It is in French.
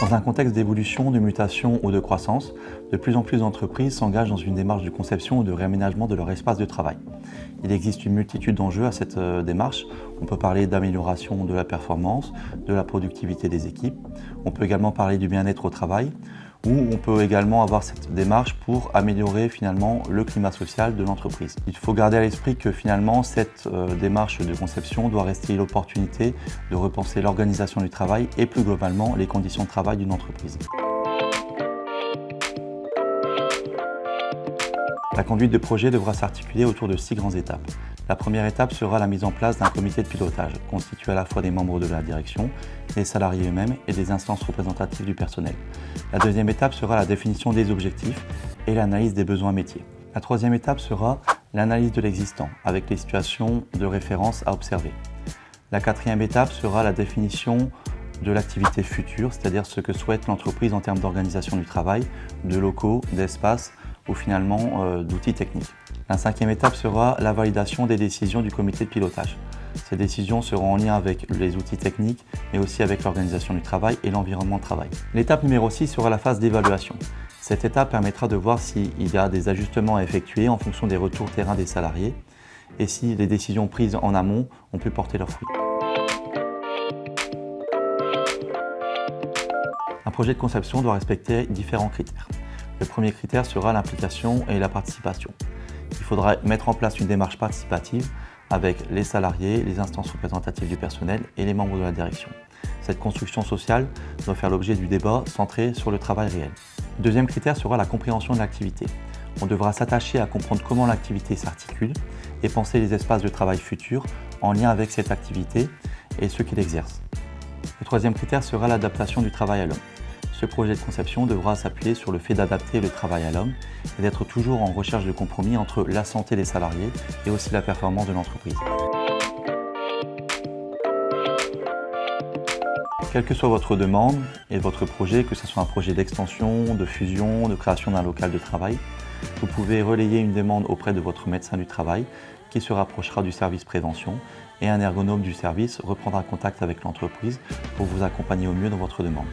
Dans un contexte d'évolution, de mutation ou de croissance, de plus en plus d'entreprises s'engagent dans une démarche de conception ou de réaménagement de leur espace de travail. Il existe une multitude d'enjeux à cette démarche. On peut parler d'amélioration de la performance, de la productivité des équipes. On peut également parler du bien-être au travail, ou on peut également avoir cette démarche pour améliorer finalement le climat social de l'entreprise. Il faut garder à l'esprit que finalement cette démarche de conception doit rester l'opportunité de repenser l'organisation du travail et plus globalement les conditions de travail d'une entreprise. La conduite de projet devra s'articuler autour de 6 grandes étapes. La première étape sera la mise en place d'un comité de pilotage, constitué à la fois des membres de la direction, des salariés eux-mêmes et des instances représentatives du personnel. La deuxième étape sera la définition des objectifs et l'analyse des besoins métiers. La troisième étape sera l'analyse de l'existant, avec les situations de référence à observer. La quatrième étape sera la définition de l'activité future, c'est-à-dire ce que souhaite l'entreprise en termes d'organisation du travail, de locaux, d'espace ou finalement d'outils techniques. La cinquième étape sera la validation des décisions du comité de pilotage. Ces décisions seront en lien avec les outils techniques, mais aussi avec l'organisation du travail et l'environnement de travail. L'étape numéro 6 sera la phase d'évaluation. Cette étape permettra de voir s'il y a des ajustements à effectuer en fonction des retours terrain des salariés et si les décisions prises en amont ont pu porter leurs fruits. Un projet de conception doit respecter différents critères. Le premier critère sera l'implication et la participation. Il faudra mettre en place une démarche participative avec les salariés, les instances représentatives du personnel et les membres de la direction. Cette construction sociale doit faire l'objet du débat centré sur le travail réel. Le deuxième critère sera la compréhension de l'activité. On devra s'attacher à comprendre comment l'activité s'articule et penser les espaces de travail futurs en lien avec cette activité et ceux qui l'exercent. Le troisième critère sera l'adaptation du travail à l'homme. Ce projet de conception devra s'appuyer sur le fait d'adapter le travail à l'homme et d'être toujours en recherche de compromis entre la santé des salariés et aussi la performance de l'entreprise. Quelle que soit votre demande et votre projet, que ce soit un projet d'extension, de fusion, de création d'un local de travail, vous pouvez relayer une demande auprès de votre médecin du travail qui se rapprochera du service prévention et un ergonome du service reprendra contact avec l'entreprise pour vous accompagner au mieux dans votre demande.